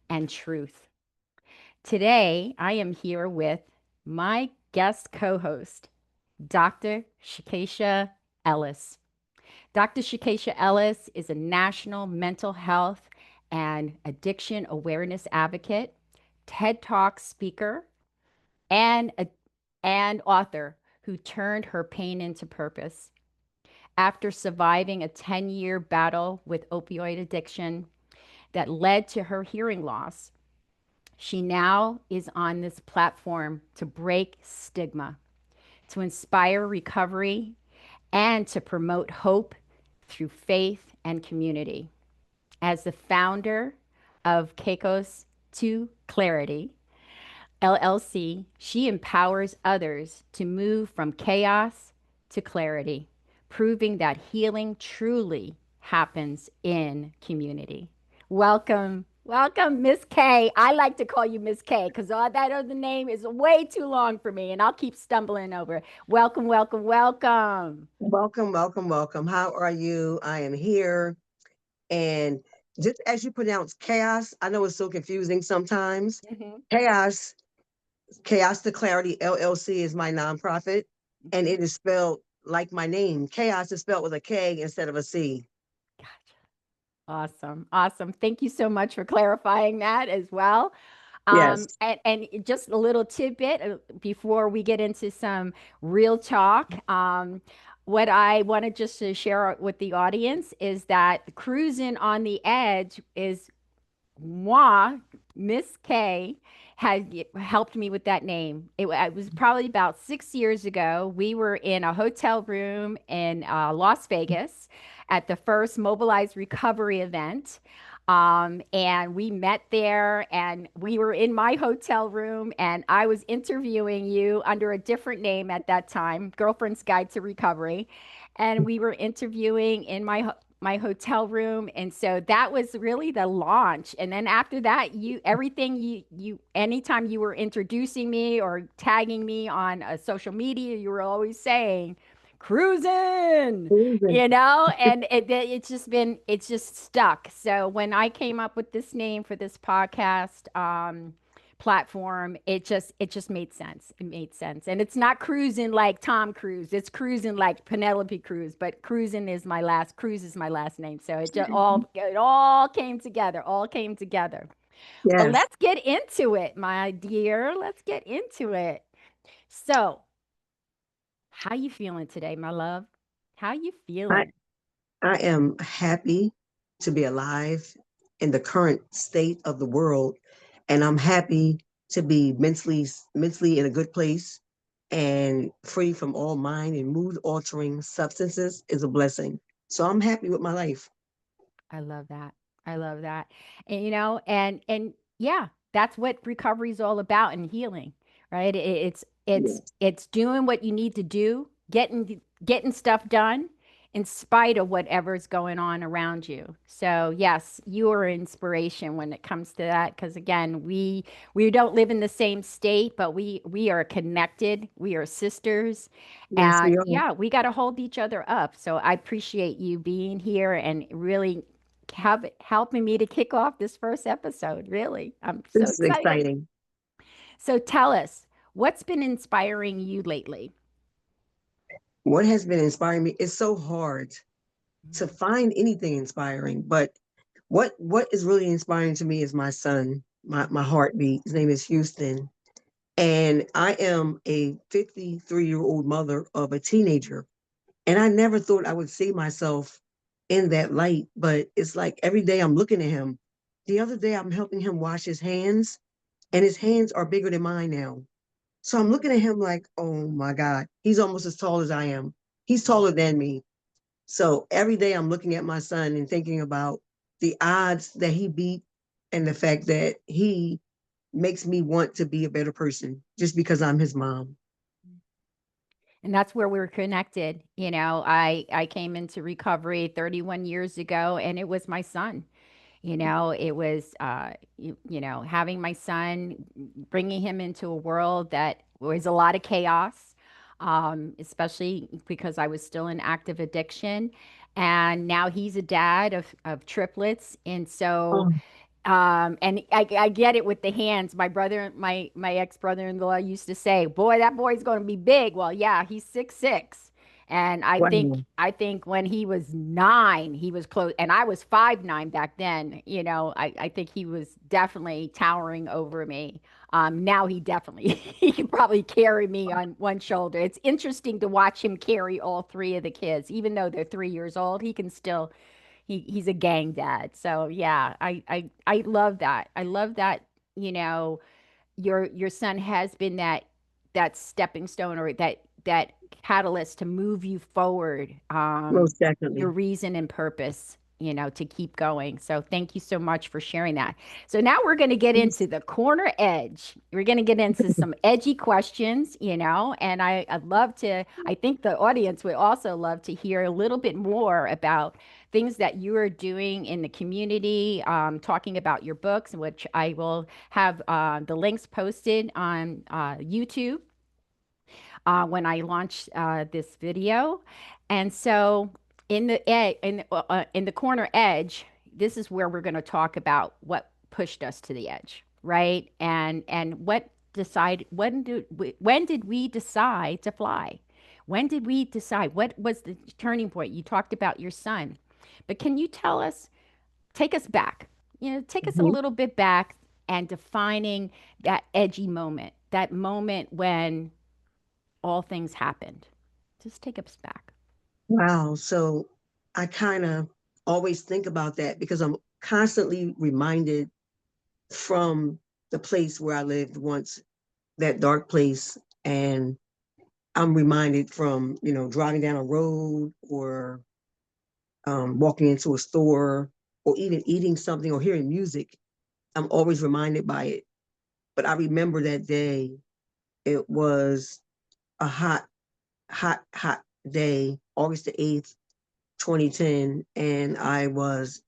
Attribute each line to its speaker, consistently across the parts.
Speaker 1: and truth. Today, I am here with my guest co host, Dr. Chekesha Ellis. Dr. Chekesha Ellis is a national mental health and addiction awareness advocate, TED Talk speaker, and, a, and author who turned her pain into purpose. After surviving a 10-year battle with opioid addiction that led to her hearing loss, she now is on this platform to break stigma, to inspire recovery, and to promote hope through faith and community. As the founder of Caicos to Clarity LLC, she empowers others to move from chaos to clarity, proving that healing truly happens in community. Welcome, welcome, Miss K. I like to call you Miss K because all that other name is way too long for me, and I'll keep stumbling over it. Welcome, welcome, welcome.
Speaker 2: Welcome, welcome, welcome. How are you? I am here. And just as you pronounce chaos, I know it's so confusing sometimes.
Speaker 1: Mhm.
Speaker 2: Chaos, Chaos to Clarity LLC is my nonprofit, and it is spelled like my name. Chaos is spelled with a K instead of a C.
Speaker 1: Gotcha. Awesome. Awesome. Thank you so much for clarifying that as well.
Speaker 2: Yes.
Speaker 1: And just a little tidbit before we get into some real talk. What I wanted just to share with the audience is that Cruising on the Edge is moi, Miss K, had helped me with that name. It was probably about 6 years ago. We were in a hotel room in Las Vegas at the first Mobilized Recovery event. And we met there, and we were in my hotel room, and I was interviewing you under a different name at that time, Girlfriend's Guide to Recovery. And we were interviewing in my hotel room, and so that was really the launch. And then after that, you everything you anytime you were introducing me or tagging me on social media, you were always saying cruising,
Speaker 2: Cruising.
Speaker 1: and it's just stuck. So when I came up with this name for this podcast platform, it just made sense. It made sense. And it's not cruising like Tom Cruise. It's cruising like Penelope Cruz, but Cruz is my last name. So it all came together, all came together. Well,
Speaker 2: Yes.
Speaker 1: let's get into it, my dear. Let's get into it. So, how you feeling today, my love? How you
Speaker 2: I,
Speaker 1: feeling?
Speaker 2: I am happy to be alive in the current state of the world. And I'm happy to be mentally in a good place and free from all mind and mood altering substances is a blessing. So I'm happy with my life.
Speaker 1: I love that. I love that. And and yeah, that's what recovery is all about and healing, right?
Speaker 2: Yes.
Speaker 1: It's doing what you need to do, getting stuff done in spite of whatever's going on around you. So, yes, you are inspiration when it comes to that because again, we don't live in the same state, but we are connected. We are sisters.
Speaker 2: Yes, we
Speaker 1: And
Speaker 2: are.
Speaker 1: yeah, we got to hold each other up. So I appreciate you being here and really helping me to kick off this first episode. Really, I'm so
Speaker 2: This is
Speaker 1: excited.
Speaker 2: exciting.
Speaker 1: So tell us, what's been inspiring you lately?
Speaker 2: What has been inspiring me? It's so hard to find anything inspiring, but what is really inspiring to me is my son, my heartbeat. His name is Houston. And I am a 53-year-old mother of a teenager. And I never thought I would see myself in that light. But it's like every day I'm looking at him. The other day I'm helping him wash his hands, and his hands are bigger than mine now. So I'm looking at him like, oh my God, he's almost as tall as I am. He's taller than me. So every day I'm looking at my son and thinking about the odds that he beat and the fact that he makes me want to be a better person just because I'm his mom.
Speaker 1: And that's where we were connected. I came into recovery 31 years ago, and it was my son. It was having my son, bringing him into a world that was a lot of chaos, especially because I was still in active addiction. And now he's a dad of triplets. And so
Speaker 2: Oh,
Speaker 1: And I get it with the hands. My brother, my ex brother-in-law used to say, "Boy, that boy's going to be big." Well, yeah, he's 6'6", and
Speaker 2: Wow.
Speaker 1: I think when he was 9, he was close, and I was 5'9" back then. I think he was definitely towering over me. Now he definitely he can probably carry me on one shoulder. It's interesting to watch him carry all three of the kids, even though they're 3 years old. He can still he's a gang dad. So yeah, I love that. I love that, you know, your son has been that stepping stone or that catalyst to move you forward,
Speaker 2: Most
Speaker 1: your
Speaker 2: definitely.
Speaker 1: reason and purpose, to keep going. So thank you so much for sharing that. So now we're going to get into the corner edge. We're going to get into some edgy questions, and I'd love to, I think the audience would also love to hear a little bit more about things that you are doing in the community, talking about your books, which I will have the links posted on YouTube when I launch this video. And so in the corner edge, this is where we're going to talk about what pushed us to the edge, right? And when did we decide to fly? When did we decide? What was the turning point? You talked about your son, but can you tell us, take us back, take us a
Speaker 2: Mhm.
Speaker 1: little bit back and defining that edgy moment, that moment when all things happened. Just take us back.
Speaker 2: Wow. So I kind of always think about that because I'm constantly reminded from the place where I lived once, that dark place. And I'm reminded from, driving down a road or walking into a store or even eating something or hearing music. I'm always reminded by it. But I remember that day. It was a hot, hot, hot day, August the 8th, 2010. And I was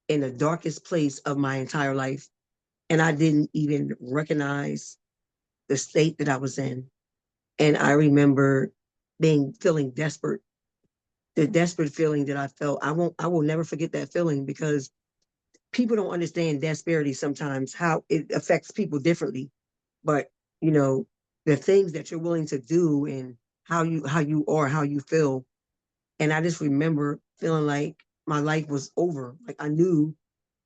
Speaker 2: in the darkest place of my entire life. And I didn't even recognize the state that I was in. And I remember feeling desperate, the desperate feeling that I felt. I will never forget that feeling because people don't understand disparity sometimes, how it affects people differently. But, you know, the things that you're willing to do and how you are, how you feel. And I just remember feeling like my life was over. Like I knew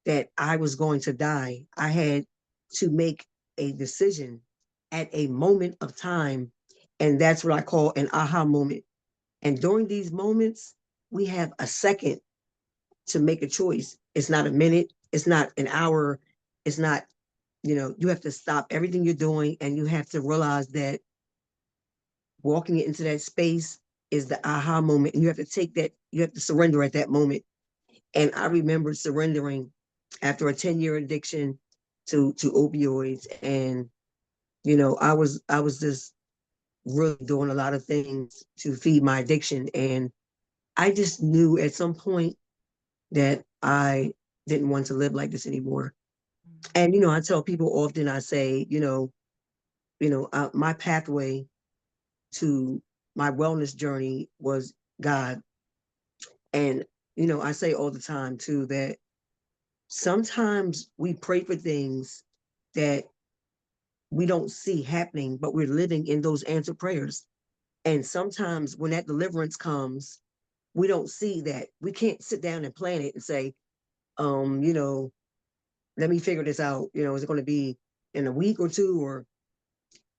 Speaker 2: that I was going to die. I had to make a decision at a moment of time. And that's what I call an aha moment. And during these moments, we have a second to make a choice. It's not a minute, it's not an hour, it's not, you have to stop everything you're doing and you have to realize that walking into that space is the aha moment. And you have to take that, you have to surrender at that moment. And I remember surrendering after a 10-year addiction to opioids. And, I was just really doing a lot of things to feed my addiction. And I just knew at some point that I didn't want to live like this anymore. And I tell people often, I say, my pathway to my wellness journey was God. And I say all the time too that sometimes we pray for things that we don't see happening, but we're living in those answered prayers. And sometimes when that deliverance comes, we don't see that. We can't sit down and plan it and say, um, you know, let me figure this out. Is it going to be in a week or two? Or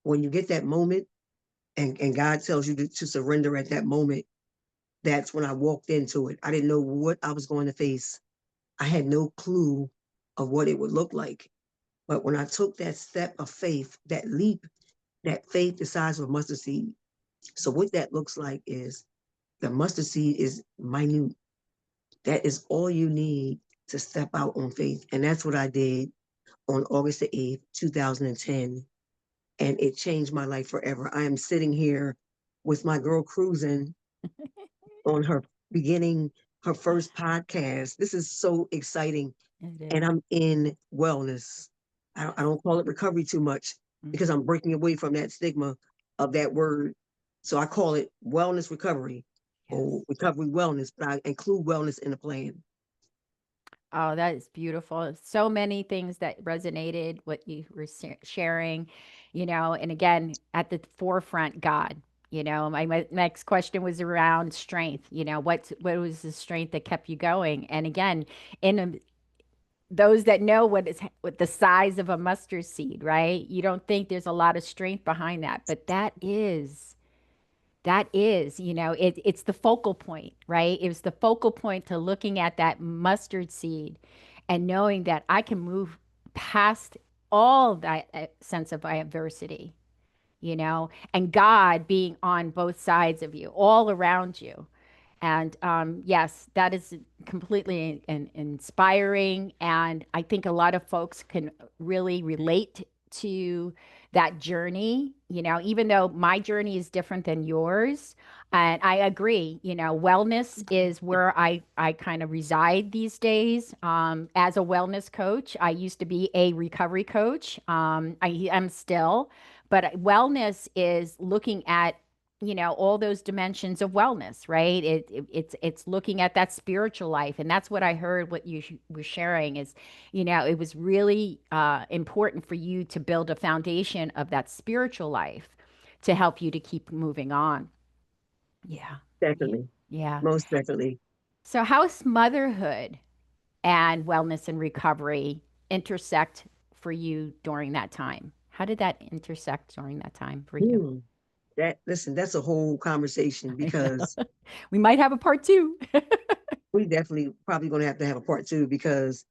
Speaker 2: when you get that moment and God tells you to surrender at that moment, that's when I walked into it. I didn't know what I was going to face. I had no clue of what it would look like. But when I took that step of faith, that leap, that faith the size of a mustard seed. So what that looks like is the mustard seed is minute. That is all you need to step out on faith. And that's what I did on August the 8th, 2010. And it changed my life forever. I am sitting here with my girl Cruzin on her beginning her first podcast. This is so exciting.
Speaker 1: It
Speaker 2: And
Speaker 1: is.
Speaker 2: I'm in wellness. I
Speaker 1: Yes.
Speaker 2: don't call it recovery too much because
Speaker 1: Hmm.
Speaker 2: I'm breaking away from that stigma of that word. So I call it wellness recovery or
Speaker 1: Yes.
Speaker 2: recovery wellness, but I include wellness in the plan.
Speaker 1: Oh, that is beautiful. So many things that resonated, what you were sharing, and again, at the forefront, God. My next question was around strength. What was the strength that kept you going? And again, in those that know what the size of a mustard seed, right? You don't think there's a lot of strength behind that, but that is, it's the focal point, right? It was the focal point to looking at that mustard seed and knowing that I can move past all that sense of adversity, and God being on both sides of you, all around you. And yes, that is completely inspiring. And I think a lot of folks can really relate to that journey, even though my journey is different than yours. And I agree, wellness is where I kind of reside these days. As a wellness coach, I used to be a recovery coach. I am still, but wellness is looking at all those dimensions of wellness, right? It's looking at that spiritual life, and that's what I heard. What you were sharing is, it was really important for you to build a foundation of that spiritual life to help you to keep moving on. Yeah, yeah,
Speaker 2: Definitely.
Speaker 1: yeah.
Speaker 2: Most definitely.
Speaker 1: So, how's motherhood and wellness and recovery intersect for you during that time? How did that intersect during that time for you?
Speaker 2: Hmm. Listen, that's a whole conversation
Speaker 1: I know.
Speaker 2: because
Speaker 1: We might have a part two.
Speaker 2: we definitely probably going to have a part two because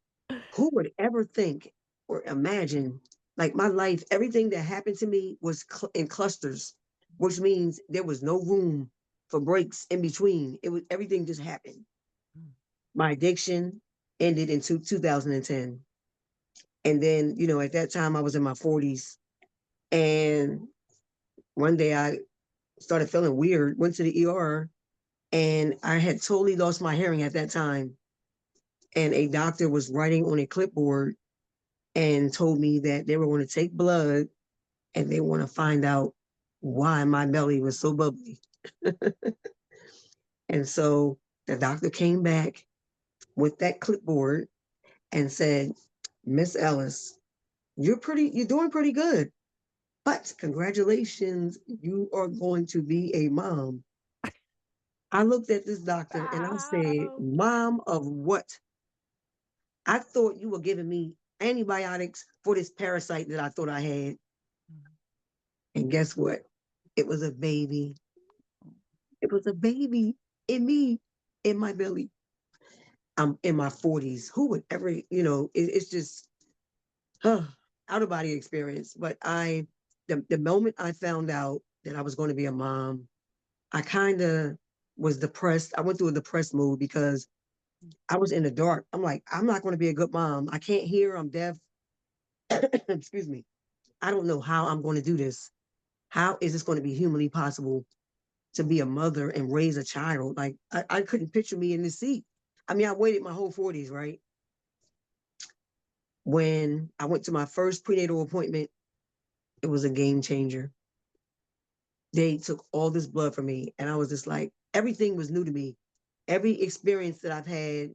Speaker 2: who would ever think or imagine like my life, everything that happened to me was in clusters, which means there was no room for breaks in between. It was everything just happened. My addiction ended in 2010. And then, at that time I was in my 40s. And one day I started feeling weird, went to the ER, and I had totally lost my hearing at that time. And a doctor was writing on a clipboard and told me that they were going to take blood and they want to find out why my belly was so bubbly. And so the doctor came back with that clipboard and said, Miss Ellis, you're doing pretty good. But congratulations, you are going to be a mom. I looked at this doctor and I said,
Speaker 1: Wow.
Speaker 2: Mom of what? I thought you were giving me antibiotics for this parasite that I thought I had. And guess what? It was a baby. It was a baby in me, in my belly. I'm in my 40s. Who would ever, it's just out of body experience. But the moment I found out that I was going to be a mom, I kind of was depressed. I went through a depressed mood because I was in the dark. I'm like, I'm not going to be a good mom. I can't hear. I'm deaf. Excuse me. I don't know how I'm going to do this. How is this going to be humanly possible to be a mother and raise a child? Like, I couldn't picture me in this seat. I mean, I waited my whole 40s, right? When I went to my first prenatal appointment, it was a game changer. They took all this blood from me, and I was just like, everything was new to me. Every experience that I've had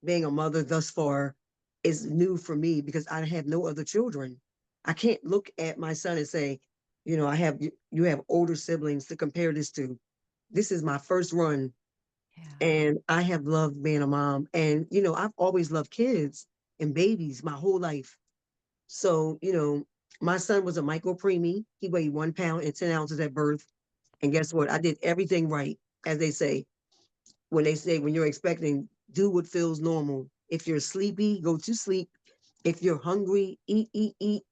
Speaker 2: being a mother thus far is new for me because I have no other children. I can't look at my son and say, I have you have older siblings to compare this to. This is my first run,
Speaker 1: Yeah.
Speaker 2: and I have loved being a mom. And I've always loved kids and babies my whole life. So my son was a micro preemie. He weighed 1 pound and 10 ounces at birth. And guess what? I did everything right, as they say. When they say when you're expecting, do what feels normal. If you're sleepy, go to sleep. If you're hungry, eat, eat, eat.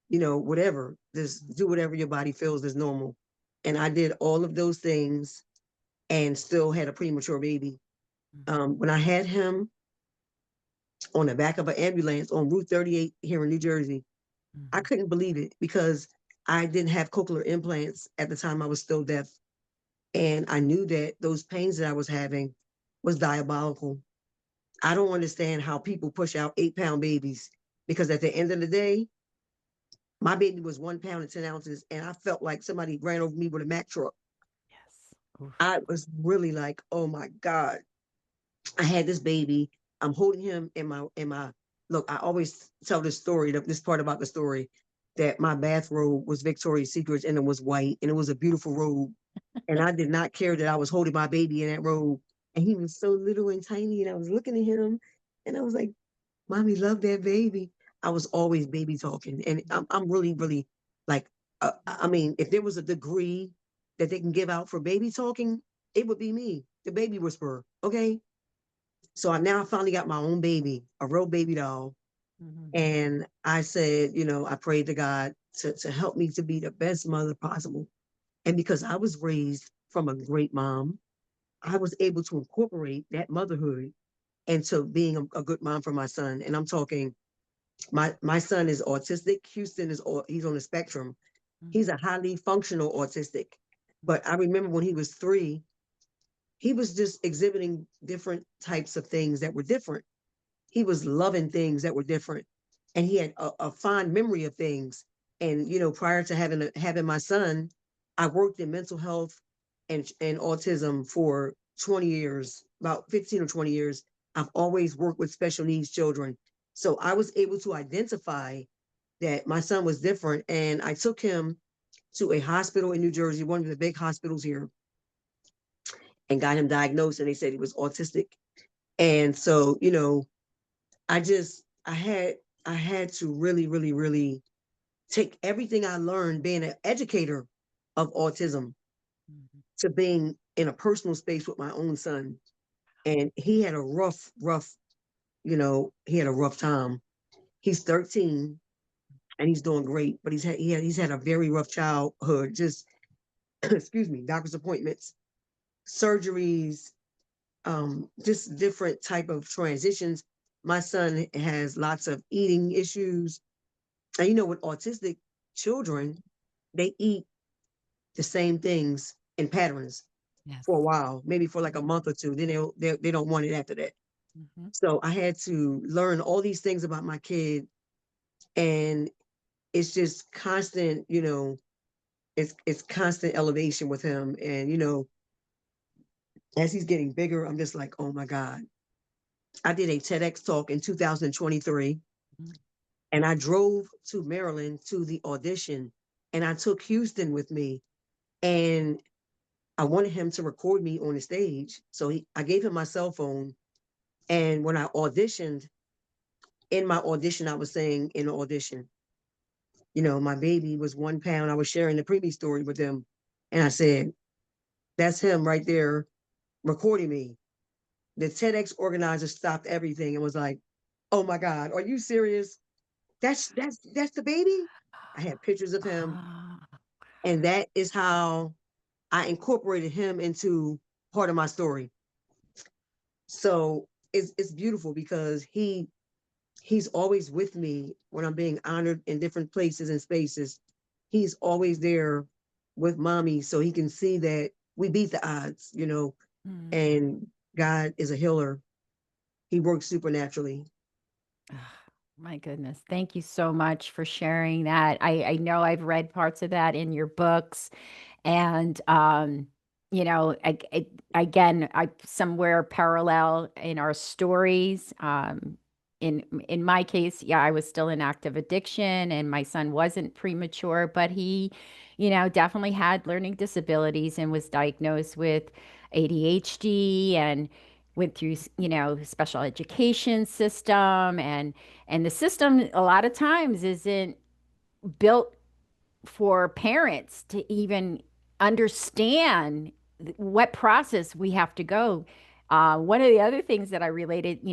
Speaker 2: Whatever. Just do whatever your body feels is normal. And I did all of those things and still had a premature baby.
Speaker 1: Mhm.
Speaker 2: When I had him on the back of an ambulance on Route 38 here in New Jersey, I
Speaker 1: Mhm.
Speaker 2: couldn't believe it because I didn't have cochlear implants at the time. I was still deaf. And I knew that those pains that I was having was diabolical. I don't understand how people push out 8 pound babies because at the end of the day, my baby was 1 pound and 10 ounces, and I felt like somebody ran over me with a Mack truck.
Speaker 1: Yes. Oof.
Speaker 2: I was really like, oh my God, I had this baby. I'm holding him in my look. I always tell this story, this part about the story, that my bathrobe was Victoria's Secret and it was white and it was a beautiful robe. And I did not care that I was holding my baby in that robe. And he was so little and tiny. And I was looking at him and I was like, Mommy, love that baby. I was always baby talking. And I'm really, really like, I mean, if there was a degree that they can give out for baby talking, it would be me, the baby whisperer. Okay. So I finally got my own baby, a real baby doll.
Speaker 1: Mhm.
Speaker 2: And I said, I prayed to God to help me to be the best mother possible. And because I was raised from a great mom, I was able to incorporate that motherhood into being a good mom for my son. And I'm talking, my son is autistic. Houston he's on the spectrum. He's a highly functional autistic. But I remember when he was 3, he was just exhibiting different types of things that were different. He was loving things that were different, and he had a fond memory of things. And prior to having my son, I worked in mental health and autism for 20 years, about 15 or 20 years. I've always worked with special needs children, so I was able to identify that my son was different, and I took him to a hospital in New Jersey, one of the big hospitals here, and got him diagnosed, and they said he was autistic. And so, I just I had to really, really, really take everything I learned being an educator of autism
Speaker 1: Mhm.
Speaker 2: to being in a personal space with my own son. And he had a rough, he had a rough time. He's 13 and he's doing great, but he's had a very rough childhood. Just excuse me, doctor's appointments, surgeries, just different type of transitions. My son has lots of eating issues. And with autistic children, they eat the same things in patterns
Speaker 1: Yes.
Speaker 2: for a while, maybe for like a month or two. Then they don't want it after that.
Speaker 1: Mhm.
Speaker 2: So I had to learn all these things about my kid, and it's just constant. It's constant elevation with him, and as he's getting bigger, I'm just like, oh my god. I did a TEDx talk in 2023,
Speaker 1: Mhm.
Speaker 2: and I drove to Maryland to the audition, and I took Houston with me, and I wanted him to record me on the stage. So I gave him my cell phone. And when I auditioned, in my audition, I was saying in the audition, my baby was 1 pound. I was sharing the preemie story with them. And I said, that's him right there recording me. The TEDx organizer stopped everything and was like, oh my God, are you serious? That's the baby? I had pictures of him.
Speaker 1: Ah,
Speaker 2: And that is how I incorporated him into part of my story. So it's beautiful because he's always with me when I'm being honored in different places and spaces. He's always there with mommy so he can see that we beat the odds,
Speaker 1: mm.
Speaker 2: and God is a healer. He works supernaturally.
Speaker 1: Ah, my goodness. Thank you so much for sharing that. I know I've read parts of that in your books. And, again, I somewhere parallel in our stories. In my case, yeah, I was still in active addiction, and my son wasn't premature, but he, definitely had learning disabilities and was diagnosed with ADHD and went through, special education system, and the system a lot of times isn't built for parents to even understand what process we have to go. One of the other things that I related,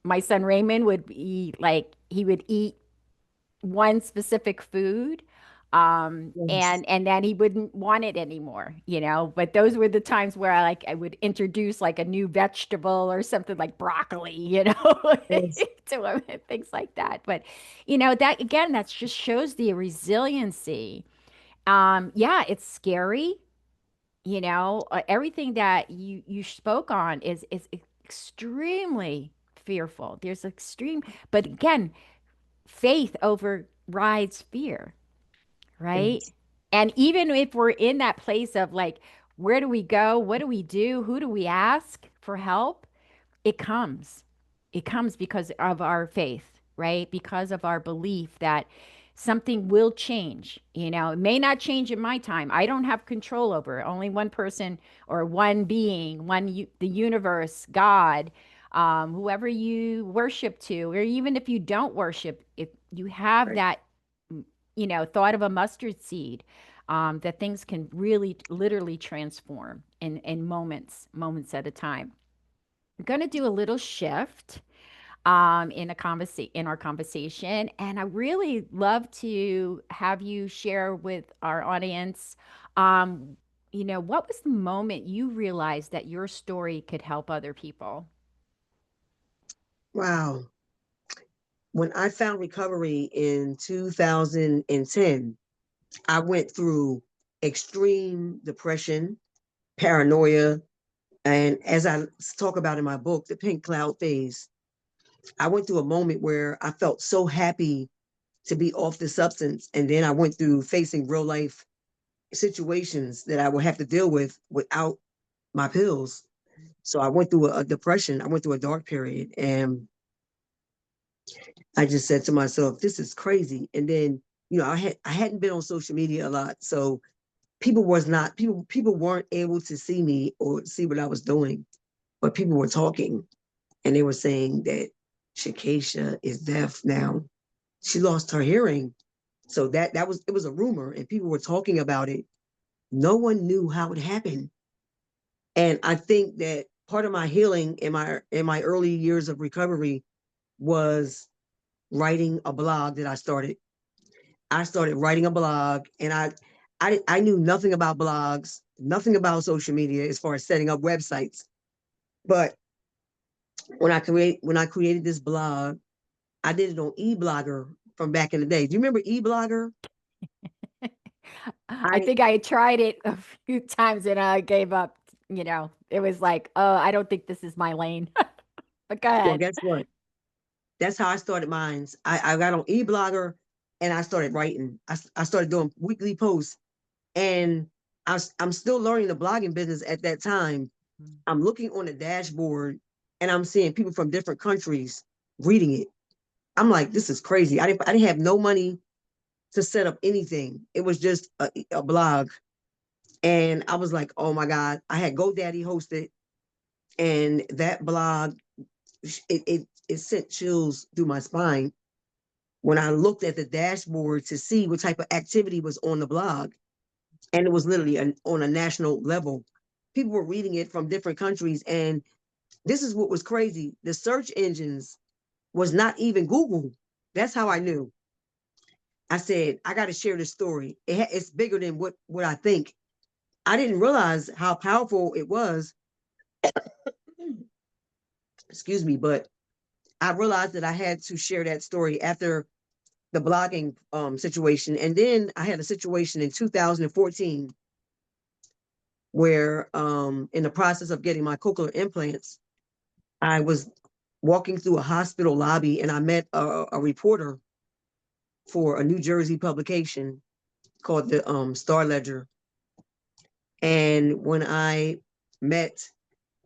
Speaker 1: my son Raymond would be like, he would eat one specific food.
Speaker 2: Yes.
Speaker 1: And then he wouldn't want it anymore, but those were the times where I would introduce like a new vegetable or something like broccoli,
Speaker 2: Yes.
Speaker 1: to him and things like that. But that again, that just shows the resiliency. Yeah, it's scary. Everything that you spoke on is extremely fearful. There's extreme, but again, faith overrides fear, right?
Speaker 2: Yes.
Speaker 1: And even if we're in that place of like, where do we go? What do we do? Who do we ask for help? It comes. it comes because of our faith, right? Because of our belief that something will change. You know, it may not change in my time. I don't have control over it. Only one person or one being, the universe, God, whoever you worship to, or even if you don't worship, if you have
Speaker 2: Right.
Speaker 1: that, thought of a mustard seed, that things can really literally transform in moments at a time. I'm going to do a little shift in our conversation, and I really love to have you share with our audience. Um, what was the moment you realized that your story could help other people?
Speaker 2: Wow. When I found recovery in 2010, I went through extreme depression, paranoia, and as I talk about in my book, the pink cloud phase. I went through a moment where I felt so happy to be off the substance. And then I went through facing real life situations that I would have to deal with without my pills. So I went through a depression. I went through a dark period. And I just said to myself, this is crazy. And then, I hadn't been on social media a lot. So people weren't able to see me or see what I was doing, but people were talking and they were saying that Chekesha is deaf now. She lost her hearing. So it was a rumor and people were talking about it. No one knew how it happened. And I think that part of my healing in my early years of recovery was writing a blog that I started. I started writing a blog and I knew nothing about blogs, nothing about social media as far as setting up websites. But when I created this blog, I did it on eBlogger from back in the day. Do you remember eBlogger?
Speaker 1: I
Speaker 2: I
Speaker 1: think I tried it a few times and I gave up. It was like, oh, I don't think this is my lane. But go
Speaker 2: Well,
Speaker 1: ahead.
Speaker 2: guess what? That's how I started mine. I got on eBlogger and I started writing. I started doing weekly posts and I'm still learning the blogging business at that time. I'm looking on the dashboard and I'm seeing people from different countries reading it. I'm like, this is crazy. I didn't have no money to set up anything. It was just a blog. And I was like, oh my God. I had GoDaddy hosted and that blog, it sent chills through my spine when I looked at the dashboard to see what type of activity was on the blog. And it was literally on a national level. People were reading it from different countries. And this is what was crazy. The search engines was not even Google. That's how I knew. I said, I got to share this story. It's bigger than what I think. I didn't realize how powerful it was. Excuse me, but I realized that I had to share that story after the blogging situation. And then I had a situation in 2014 where, in the process of getting my cochlear implants, I was walking through a hospital lobby and I met a reporter for a New Jersey publication called the Star Ledger. And when I met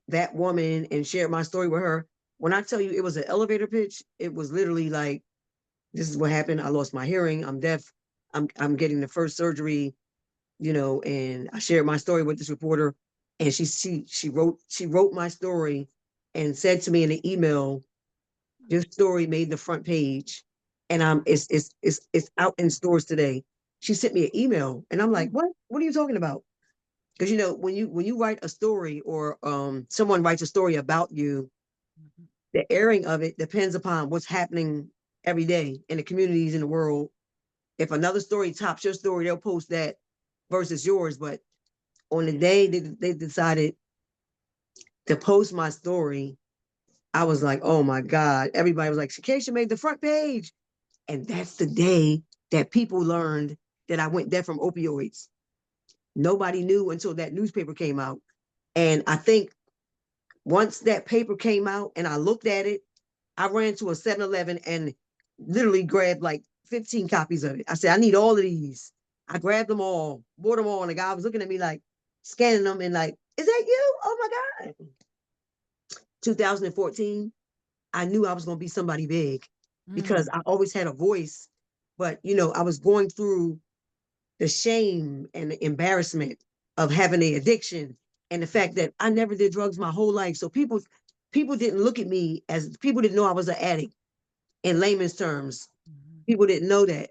Speaker 2: that woman and shared my story with her, when I tell you it was an elevator pitch, it was literally like, this is what happened. I lost my hearing. I'm deaf. I'm getting the first surgery, and I shared my story with this reporter and she wrote my story and said to me in the email, your story made the front page and it's out in stores today. She sent me an email and I'm like, what are you talking about? Because when you write a story or someone writes a story about you, the airing of it depends upon what's happening every day in the communities in the world. If another story tops your story, they'll post that versus yours. But on the day they decided to post my story, I was like, oh my God. Everybody was like, Chekesha made the front page. And that's the day that people learned that I went deaf from opioids. Nobody knew until that newspaper came out. And I think once that paper came out and I looked at it, I ran to a 7-Eleven and literally grabbed like 15 copies of it. I said, I need all of these. I grabbed them all, bought them all. And the guy was looking at me like, scanning them and like, is that you? Oh my God. 2014. I knew I was going to be somebody big because
Speaker 1: Mm,
Speaker 2: I always had a voice. But, I was going through the shame and the embarrassment of having an addiction and the fact that I never did drugs my whole life. So people didn't look at me as people didn't know I was an addict in layman's terms.
Speaker 1: mhm.
Speaker 2: People didn't know that.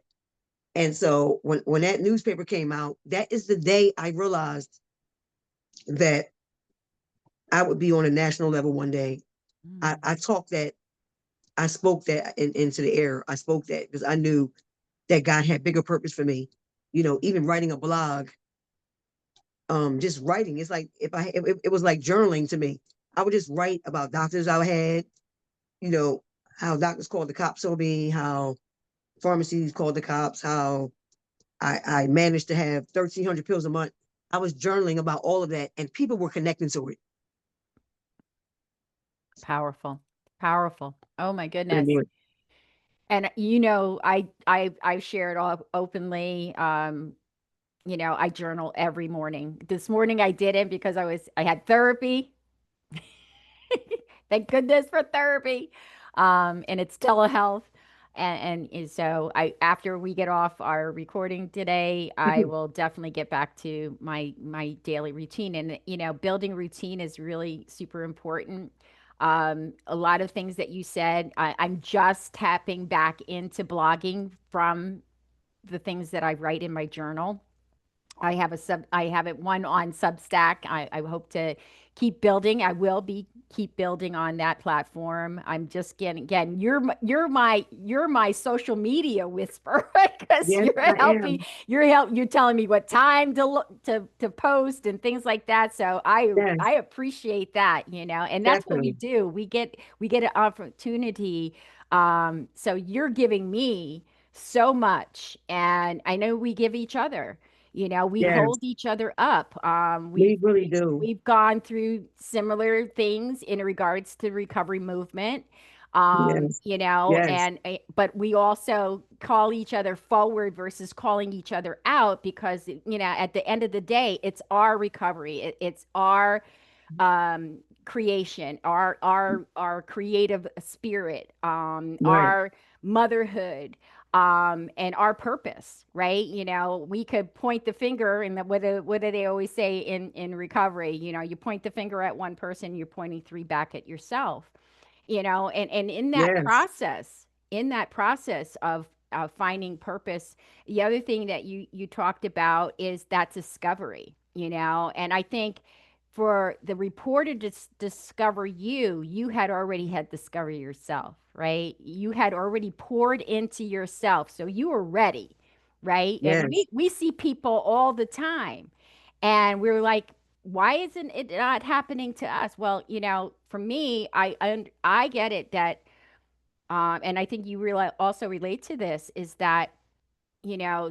Speaker 2: And so when that newspaper came out, that is the day I realized that I would be on a national level one day.
Speaker 1: Mm.
Speaker 2: I talked that, I spoke that into the air. I spoke that because I knew that God had bigger purpose for me. Even writing a blog, just writing. It's like it was like journaling to me. I would just write about doctors I had, you know, how doctors called the cops on me, how pharmacies called the cops, how I managed to have 1,300 pills a month. I was journaling about all of that, and people were connecting to it.
Speaker 1: Powerful. Powerful. Oh my
Speaker 2: I
Speaker 1: goodness.
Speaker 2: mean,
Speaker 1: And I've shared all openly. I journal every morning. This morning I didn't because I had therapy. Thank goodness for therapy. And it's telehealth. And so after we get off our recording today, I will definitely get back to my daily routine. And building routine is really super important. A lot of things that you said, I'm just tapping back into blogging from the things that I write in my journal. I have it one on Substack. I hope to keep building. I will be keep building on that platform. I'm just getting again, you're my social media whisperer because
Speaker 2: yes, I am.
Speaker 1: you're telling me what time to look to post and things like that. So I
Speaker 2: Yes,
Speaker 1: appreciate that, and that's what we
Speaker 2: definitely.
Speaker 1: do. We get an opportunity. So you're giving me so much, and I know we give each other. We
Speaker 2: Yes,
Speaker 1: hold each other up.
Speaker 2: we really do.
Speaker 1: We've gone through similar things in regards to recovery movement.
Speaker 2: Yes, yes,
Speaker 1: And but we also call each other forward versus calling each other out because at the end of the day, it's our recovery. It's our creation, our creative spirit,
Speaker 2: right.
Speaker 1: our motherhood, and our purpose, right? We could point the finger, and what do they always say in recovery? You point the finger at one person, you're pointing three back at yourself. And
Speaker 2: Yes,
Speaker 1: in that process of finding purpose, the other thing that you talked about is that discovery. And I think for the reporter to discover you had already had discovered yourself, right? You had already poured into yourself, so you were ready, right? And
Speaker 2: yes.
Speaker 1: we see people all the time, and we're like, why isn't it not happening to us? Well, for me, I get it that, and I think you realize also relate to this is that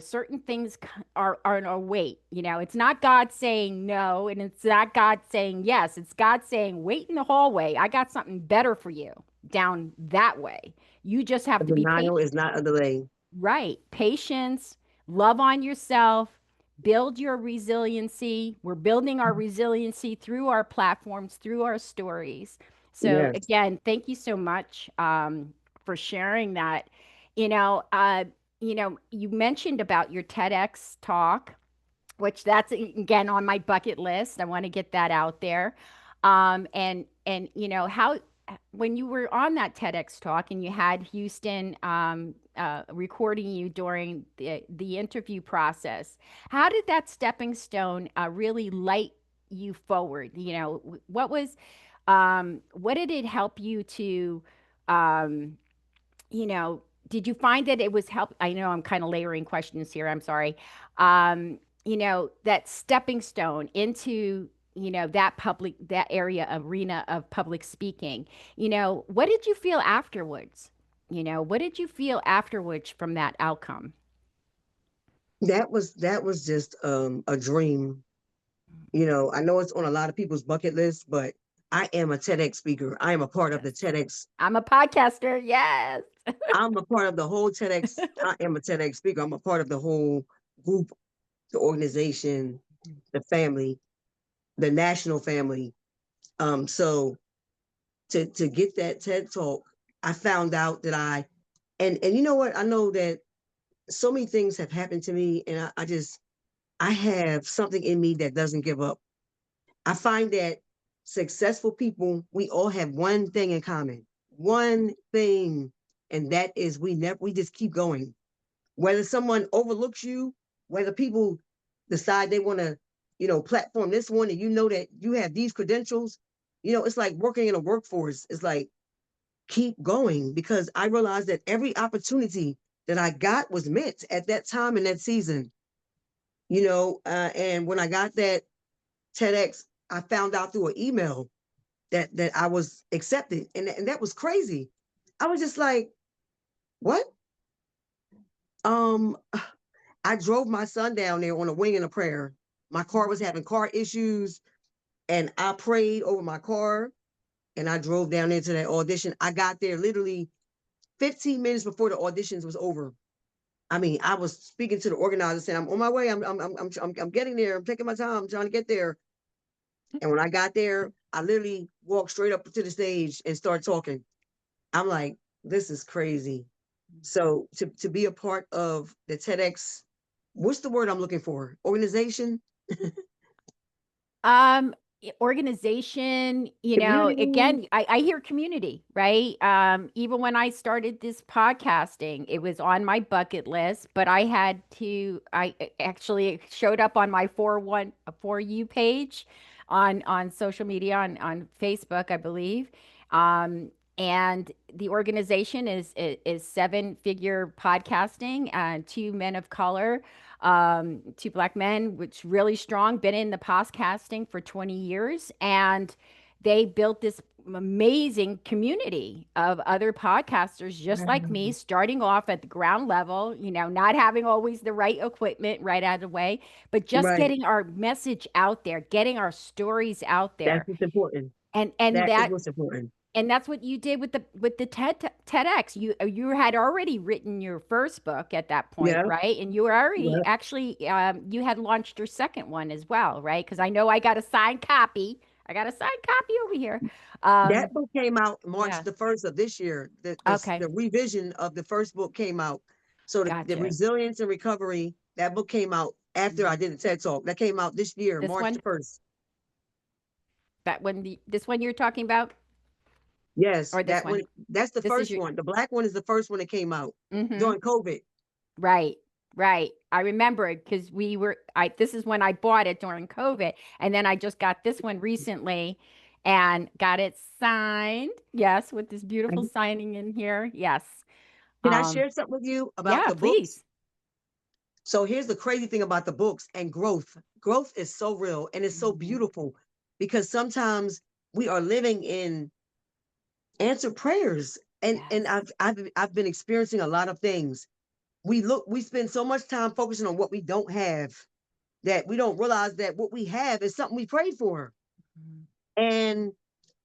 Speaker 1: certain things are in our wait. It's not God saying no, and it's not God saying yes. It's God saying, wait in the hallway. I got something better for you down that way. You just
Speaker 2: A
Speaker 1: have to be
Speaker 2: denial
Speaker 1: patient.
Speaker 2: is not a delay.
Speaker 1: Right. Patience, love on yourself, build your resiliency. We're building our resiliency through our platforms, through our stories. So,
Speaker 2: Yes,
Speaker 1: again, thank you so much for sharing that. You know, uh, you mentioned about your TEDx talk, which that's again on my bucket list. I want to get that out there. And how when you were on that TEDx talk and you had Houston recording you during the interview process, how did that stepping stone really light you forward? What did it help you to um, you know, did you find that it was help? I know I'm kind of layering questions here. I'm sorry. That stepping stone into, that area arena of public speaking. What did you feel afterwards? What did you feel afterwards from that outcome?
Speaker 2: that was just a dream. I know it's on a lot of people's bucket list, but I am a TEDx speaker. I am a part of the
Speaker 1: Yes.
Speaker 2: TEDx.
Speaker 1: I'm a podcaster. Yes.
Speaker 2: I'm a part of the whole TEDx. I am a TEDx speaker. I'm a part of the whole group, the organization, the family, the national family. So to get that TED talk I found out that and you know what? I know that so many things have happened to me, and I have something in me that doesn't give up. I find that successful people, we all have one thing in common, one thing, and that is we just keep going. Whether someone overlooks you, whether people decide they want to, platform this one, and you know that you have these credentials, it's like working in a workforce. It's like keep going because I realized that every opportunity that I got was meant at that time in that season. And when I got that TEDx, I found out through an email that I was accepted, and that was crazy. I was just like, what? Um, I drove my son down there on a wing and a prayer. My car was having car issues, and I prayed over my car, and I drove down there to that audition. I got there literally 15 minutes before the auditions was over. I mean, I was speaking to the organizer saying, "I'm on my way. I'm getting there. I'm taking my time. I'm trying to get there." And when I got there, I literally walked straight up to the stage and started talking. I'm like, "This is crazy." So to be a part of the TEDx, what's the word I'm looking for? Organization,
Speaker 1: Um, Organization,
Speaker 2: community.
Speaker 1: again, I hear community, right? Even when I started this podcasting, it was on my bucket list, but I actually showed up on my for you page on social media on Facebook, I believe. And the organization is seven figure podcasting, two men of color, two black men, which really strong, been in the podcasting for 20 years. And they built this amazing community of other podcasters just like me, starting off at the ground level, not having always the right equipment right out of the way, but just
Speaker 2: Right.
Speaker 1: getting our message out there, getting our stories out
Speaker 2: That's
Speaker 1: there.
Speaker 2: what's important.
Speaker 1: And
Speaker 2: That is what's important.
Speaker 1: that's what you did with the TEDx. You had already written your first book at that point,
Speaker 2: Yeah.
Speaker 1: right? And you were already
Speaker 2: Yeah.
Speaker 1: actually you had launched your second one as well, right? Because I know I got a signed copy. I got a signed copy over here.
Speaker 2: That
Speaker 1: Um,
Speaker 2: book came out March
Speaker 1: yeah.
Speaker 2: the 1st of this year. The
Speaker 1: Okay.
Speaker 2: revision of the first book came out. So the
Speaker 1: Gotcha.
Speaker 2: resilience and recovery, that book came out after I
Speaker 1: Mhm.
Speaker 2: did the TED Talk. That came out this year,
Speaker 1: This
Speaker 2: March the
Speaker 1: one,
Speaker 2: 1st.
Speaker 1: this one you're talking about,
Speaker 2: Yes,
Speaker 1: or this
Speaker 2: that one.
Speaker 1: one?
Speaker 2: That's the
Speaker 1: This is
Speaker 2: first
Speaker 1: your.
Speaker 2: one. The black one is the first one that came out
Speaker 1: Mm-hmm.
Speaker 2: during COVID.
Speaker 1: Right, right. I remember it because this is when I bought it during COVID. And then I just got this one recently and got it signed. Yes, with this beautiful
Speaker 2: And
Speaker 1: signing in here. Yes.
Speaker 2: can I
Speaker 1: Um,
Speaker 2: share something with you about
Speaker 1: yeah,
Speaker 2: the books?
Speaker 1: please.
Speaker 2: So here's the crazy thing about the books and growth. Growth is so real and it's so
Speaker 1: Mhm.
Speaker 2: beautiful because sometimes we are living in answered prayers. And
Speaker 1: Yes.
Speaker 2: I've been experiencing a lot of things. We spend so much time focusing on what we don't have that we don't realize that what we have is something we prayed for.
Speaker 1: Mhm.
Speaker 2: And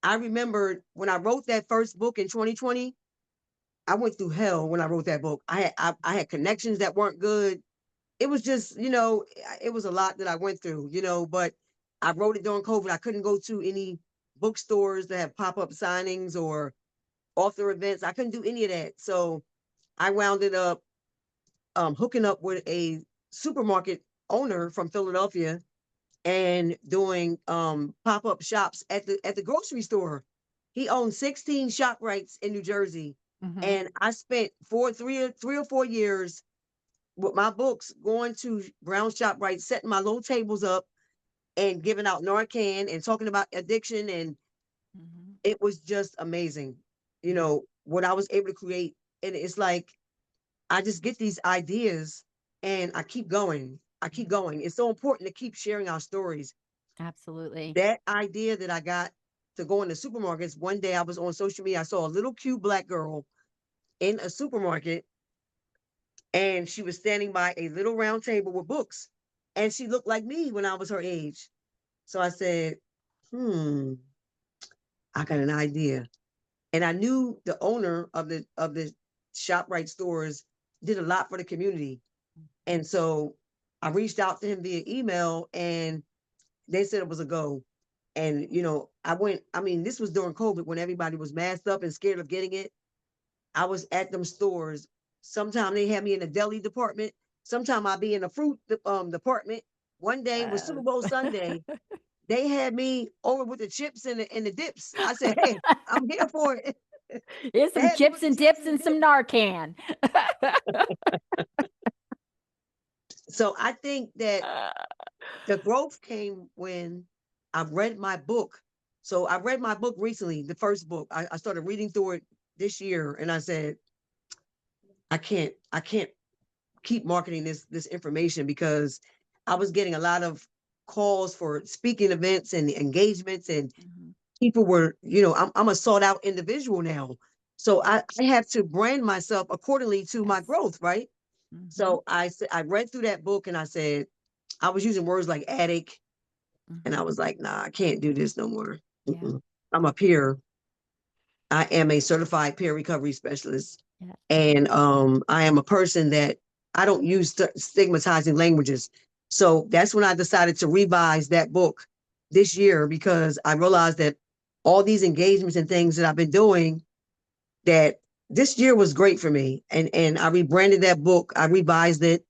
Speaker 2: I remember when I wrote that first book in 2020, I went through hell when I wrote that book. I had connections that weren't good. It was just, it was a lot that I went through, but I wrote it during COVID. I couldn't go to any bookstores that have pop-up signings or author events. I couldn't do any of that. So I wound it up hooking up with a supermarket owner from Philadelphia and doing pop-up shops at the grocery store. He owned 16 shop rights in New Jersey.
Speaker 1: Mhm.
Speaker 2: And I spent 3 or 4 years with my books going to brown shop rights, setting my little tables up and giving out Narcan and talking about addiction. And
Speaker 1: Mhm.
Speaker 2: it was just amazing, what I was able to create. And it's like I just get these ideas and I keep going. I keep
Speaker 1: Mhm.
Speaker 2: going. It's so important to keep sharing our stories.
Speaker 1: Absolutely.
Speaker 2: That idea that I got to go into supermarkets, one day I was on social media, I saw a little cute black girl in a supermarket and she was standing by a little round table with books. And she looked like me when I was her age. So I said, hmm, I got an idea. And I knew the owner of the ShopRite stores did a lot for the community. And so I reached out to him via email and they said it was a go. And I mean, this was during COVID when everybody was masked up and scared of getting it. I was at them stores. Sometimes they had me in the deli department. Sometimes I'd be in the fruit department. One day was Super
Speaker 1: Yes.
Speaker 2: Bowl Sunday. They had me over with the chips and the dips. I said, "Hey, I'm here for it."
Speaker 1: Here's
Speaker 2: They
Speaker 1: some
Speaker 2: had me
Speaker 1: chips
Speaker 2: with the
Speaker 1: and
Speaker 2: chips
Speaker 1: dips
Speaker 2: and
Speaker 1: and
Speaker 2: the dips.
Speaker 1: some Narcan.
Speaker 2: So I think that the growth came when I read my book. So I read my book recently, the first book. I started reading through it this year, and I said, I can't keep marketing this information because I was getting a lot of calls for speaking events and engagements, and
Speaker 1: Mhm.
Speaker 2: people were, I'm a sought out individual now. So
Speaker 1: Yeah.
Speaker 2: I have to brand myself accordingly to my
Speaker 1: Yes.
Speaker 2: growth, right?
Speaker 1: Hmm.
Speaker 2: So I read through that book and I said, I was using words like addict, and I
Speaker 1: Hmm.
Speaker 2: was like, nah, I can't do this no more.
Speaker 1: Yeah.
Speaker 2: Mm-mm. I'm a peer. I am a certified peer recovery specialist.
Speaker 1: Yeah.
Speaker 2: And I am a person that I don't use stigmatizing languages. So that's when I decided to revise that book this year because I realized that all these engagements and things that I've been doing, that this year was great for me. And I rebranded that book, I revised it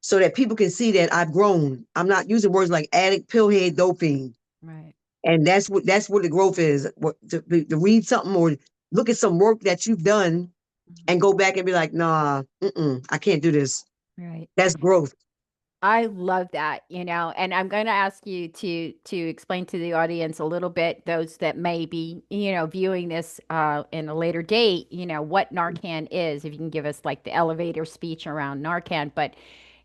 Speaker 2: so that people can see that I've grown. I'm not using words like addict, pillhead, doping.
Speaker 1: Right.
Speaker 2: And that's what the growth is. To read something or look at some work that you've done
Speaker 1: Mhm.
Speaker 2: and go back and be like, nah, I can't do this.
Speaker 1: Right.
Speaker 2: That's growth.
Speaker 1: I love that, and I'm going to ask you to explain to the audience a little bit, those that may be, viewing this in a later date, what Narcan is. If you can give us like the elevator speech around Narcan, but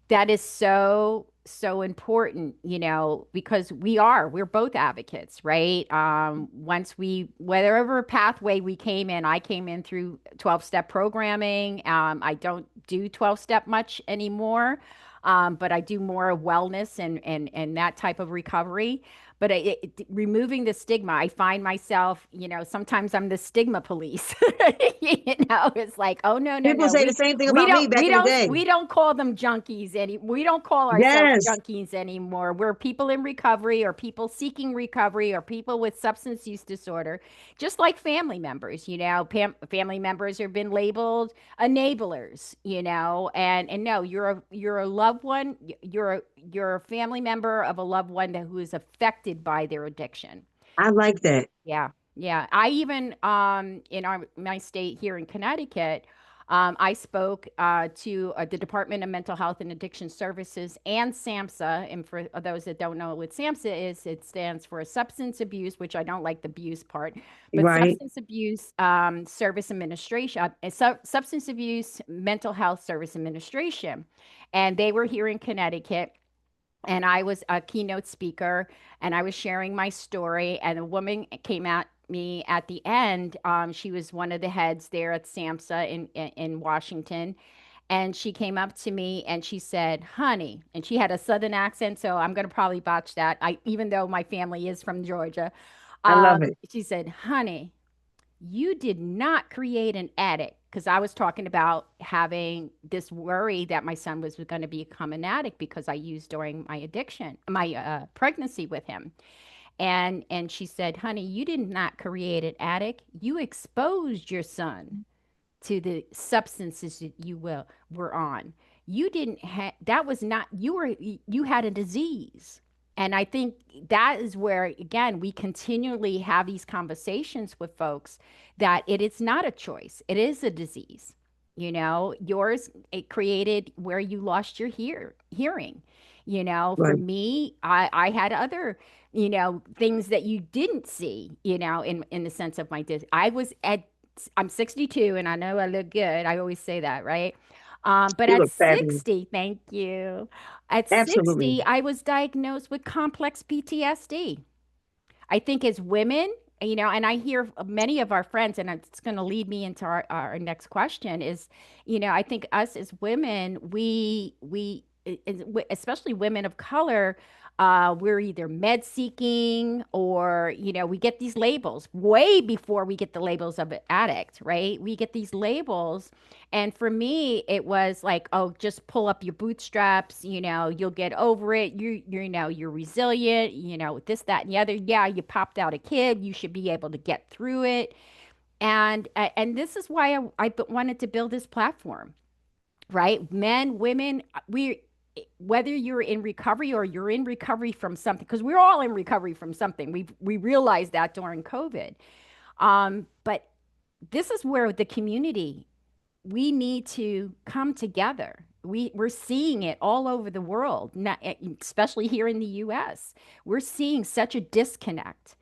Speaker 1: that is so, so important, because we're both advocates, right? Once whatever pathway we came in, I came in through 12-step programming. I don't do 12-step much anymore. But I do more wellness and that type of recovery. But removing the stigma, I find myself, sometimes I'm the stigma police. It's like, oh no, no,
Speaker 2: People
Speaker 1: no,
Speaker 2: say the same thing
Speaker 1: we
Speaker 2: about me
Speaker 1: don't
Speaker 2: back
Speaker 1: we
Speaker 2: in the
Speaker 1: don't
Speaker 2: day.
Speaker 1: we don't call them junkies any. We don't call ourselves
Speaker 2: Yes,
Speaker 1: junkies anymore. We're people in recovery, or people seeking recovery, or people with substance use disorder, just like family members. Family members have been labeled enablers, and no, you're a loved one. You're a family member of a loved one who is affected by their addiction.
Speaker 2: I like that.
Speaker 1: Yeah, yeah. I even in my state here in Connecticut, I spoke to the Department of Mental Health and Addiction Services and SAMHSA. And for those that don't know what SAMHSA is, it stands for Substance Abuse, which I don't like the abuse part, but
Speaker 2: Right.
Speaker 1: Substance Abuse Service Administration, Substance Abuse Mental Health Service Administration, and they were here in Connecticut, and I was a keynote speaker, and I was sharing my story, and a woman came at me at the end. She was one of the heads there at SAMHSA in Washington, and she came up to me and she said, "Honey," and she had a southern accent, so I'm going to probably botch that. Even though my family is from Georgia,
Speaker 2: I love it.
Speaker 1: she said, "Honey, you did not create an addict," because I was talking about having this worry that my son was going to become an addict because I used during my pregnancy with him. And she said, "Honey, you did not create an addict. You exposed your son to the substances that were on. You didn't have that was not you had a disease." And I think that is where, again, we continually have these conversations with folks, that it is not a choice. It is a disease. Yours, it created where you lost your hearing. For
Speaker 2: Right.
Speaker 1: me, I had other, things that you didn't see, in the sense of I was at I'm 62 and I know I look good. I always say that, right? But
Speaker 2: You
Speaker 1: at
Speaker 2: look fabulous.
Speaker 1: 60, thank you. At
Speaker 2: Absolutely.
Speaker 1: 60, I was diagnosed with complex PTSD. I think as women, and I hear many of our friends, and it's going to lead me into our next question is, I think us as women, especially women of color, we're either med seeking, or, we get these labels way before we get the labels of an addict, right? We get these labels. And for me, it was like, oh, just pull up your bootstraps, you'll get over it. You're resilient, this, that, and the other. Yeah, you popped out a kid. You should be able to get through it. And this is why I wanted to build this platform, right? Men, women, we whether you're in recovery or you're in recovery from something, because we're all in recovery from something. We realized that during COVID. But this is where the community, we need to come together. We're seeing it all over the world, not, especially here in the US. We're seeing such a disconnect.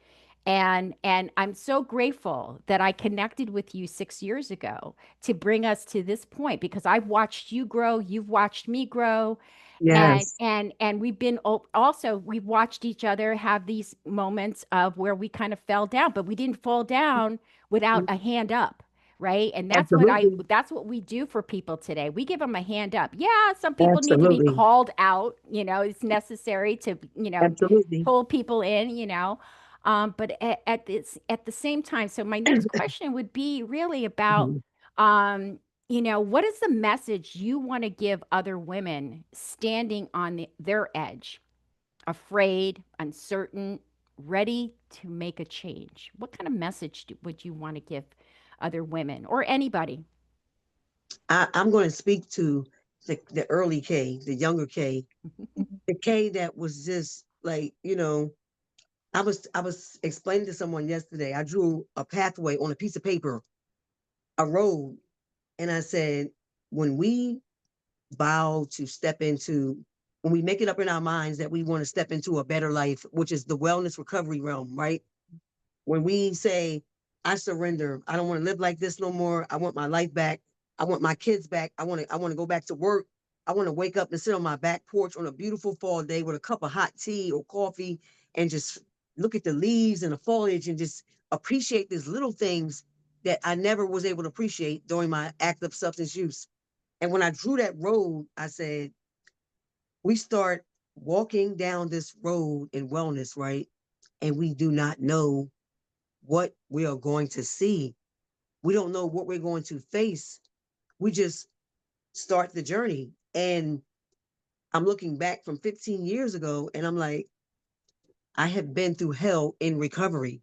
Speaker 1: And I'm so grateful that I connected with you 6 years ago to bring us to this point, because I've watched you grow, you've watched me grow,
Speaker 2: Yes.
Speaker 1: and we've been also, we've watched each other have these moments of where we kind of fell down, but we didn't fall down without a hand up, right? And
Speaker 2: Absolutely.
Speaker 1: that's what we do for people today. We give them a hand up. Yeah, some people need to be
Speaker 2: Absolutely.
Speaker 1: called out, it's necessary to,
Speaker 2: Absolutely.
Speaker 1: pull people in. But at the same time, so my next question would be really about,
Speaker 2: Mhm.
Speaker 1: what is the message you want to give other women standing on their edge, afraid, uncertain, ready to make a change? What kind of message would you want to give other women or anybody?
Speaker 2: I'm going to speak to the early K, the younger K, the K that was just like, I was explaining to someone yesterday. I drew a pathway on a piece of paper, a road, and I said, when we vow to step into, when we make it up in our minds that we want to step into a better life, which is the wellness recovery realm, right? When we say, I surrender, I don't want to live like this no more. I want my life back. I want my kids back. I want to go back to work. I want to wake up and sit on my back porch on a beautiful fall day with a cup of hot tea or coffee and just look at the leaves and the foliage and just appreciate these little things that I never was able to appreciate during my active substance use. And when I drew that road, I said, we start walking down this road in wellness, right? And we do not know what we are going to see. We don't know what we're going to face. We just start the journey. And I'm looking back from 15 years ago and I'm like, I have been through hell in recovery